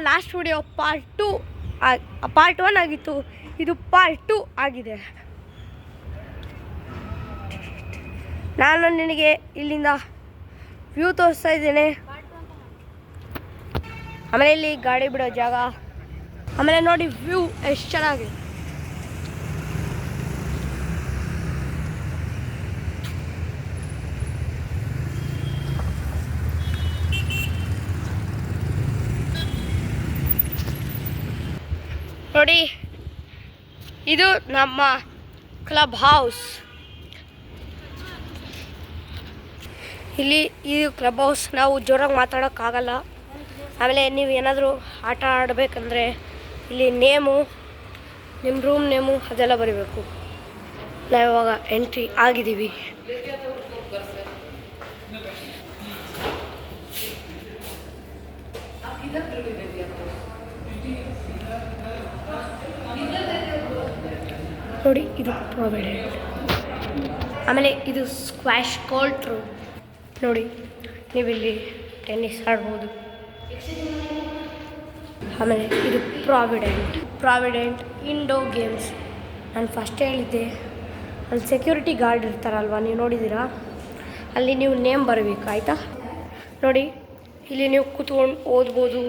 Last video part 1 ಆಗಿತ್ತು. ಇದು part 2 ಆಗಿದೆ. ನಾನು ನಿನಗೆ ಇಲ್ಲಿಂದ ವ್ಯೂ ತೋರಿಸ್ತಾ ಇದ್ದೇನೆ. ಆಮೇಲೆ ಇಲ್ಲಿ ಗಾಡಿ ಬಿಡೋ ಜಾಗ, ಆಮೇಲೆ ನೋಡಿ ವ್ಯೂ ಎಷ್ಟು ಚೆನ್ನಾಗಿದೆ. ನೋಡಿ ಇದು ನಮ್ಮ ಕ್ಲಬ್ ಹೌಸ್. ಇಲ್ಲಿ ಇದು ಕ್ಲಬ್ ಹೌಸ್. ನಾವು ಜೋರಾಗಿ ಮಾತಾಡೋಕ್ಕಾಗಲ್ಲ. ಆಮೇಲೆ ನೀವು ಏನಾದರೂ ಆಟ ಆಡಬೇಕಂದ್ರೆ ಇಲ್ಲಿ ನೇಮು, ನಿಮ್ಮ ರೂಮ್ ನೇಮು ಅದೆಲ್ಲ ಬರೀಬೇಕು. ನಾವು ಇವಾಗ ಎಂಟ್ರಿ ಆಗಿದ್ದೀವಿ. ನೋಡಿ ಇದು ಪ್ರಾವಿಡೆಂಟ್. ಆಮೇಲೆ ಇದು ಸ್ಕ್ವಾಶ್ ಕೋರ್ಟ್ರು. ನೋಡಿ ನೀವಿಲ್ಲಿ ಟೆನ್ನಿಸ್ ಆಡ್ಬೋದು. ಆಮೇಲೆ ಇದು ಪ್ರಾವಿಡೆಂಟ್ ಇಂಡೋರ್ ಗೇಮ್ಸ್. ನಾನು ಫಸ್ಟ್ ಹೇಳಿದ್ದೆ, ಅಲ್ಲಿ ಸೆಕ್ಯೂರಿಟಿ ಗಾರ್ಡ್ ಇರ್ತಾರಲ್ವ, ನೀವು ನೋಡಿದ್ದೀರಾ, ಅಲ್ಲಿ ನೀವು ನೇಮ್ ಬರಬೇಕು, ಆಯಿತಾ? ನೋಡಿ ಇಲ್ಲಿ ನೀವು ಕೂತ್ಕೊಂಡು ಓದ್ಬೋದು,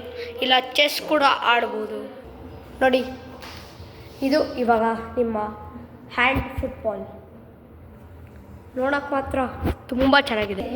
ಇಲ್ಲ ಚೆಸ್ ಕೂಡ ಆಡ್ಬೋದು. ನೋಡಿ ಇದು ಇವಾಗ ನಿಮ್ಮ ಹ್ಯಾಂಡ್ ಫುಟ್ಬಾಲ್. ನೋಡೋಕ್ಕೆ ಮಾತ್ರ ತುಂಬ ಚೆನ್ನಾಗಿದೆ.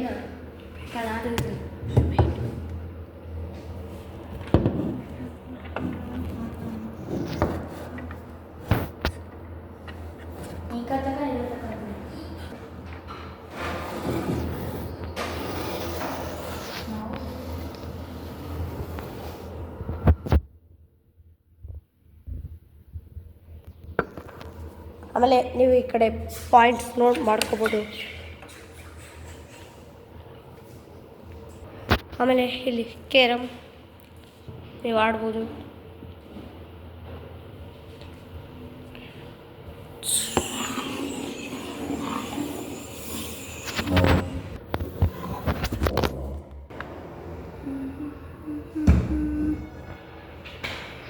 ಆಮೇಲೆ ನೀವು ಈ ಕಡೆ ಪಾಯಿಂಟ್ಸ್ ನೋಟ್ ಮಾಡ್ಕೋಬೋದು. ಆಮೇಲೆ ಇಲ್ಲಿ ಕೇರಮ್ ನೀವು ಆಡ್ಬೋದು.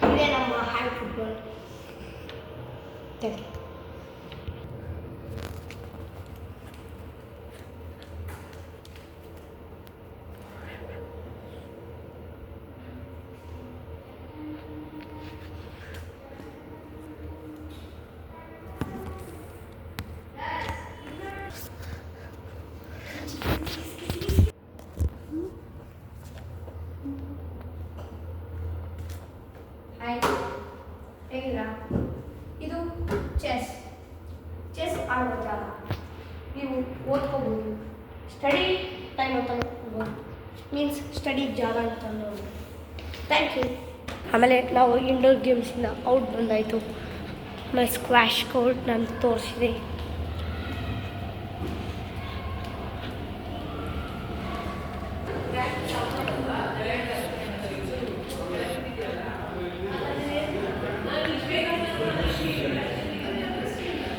ಇದೇ ನಮ್ಮ ಹ್ಯಾಂಡ್ ಫುಟ್ಬಾಲ್. Thank you. ಇದು ಚೆಸ್ ಆಡುವ ಜಾಗ. ನೀವು ಓದ್ಕೋಬೋದು. ಸ್ಟಡಿ ಟೈಮ್ ಅಂತ ಮೀನ್ಸ್ ಸ್ಟಡಿ ಜಾಗ ಅಂತ ನೋಡಿ. Thank you. ಆಮೇಲೆ ನಾವು ಇಂಡೋರ್ ಗೇಮ್ಸಿಂದ ಔಟ್ ಬಂದಾಯಿತು. ಆಮೇಲೆ ಸ್ಕ್ವಾಶ್ ಕೋರ್ಟ್ ನಾನು ತೋರಿಸಿದೆ.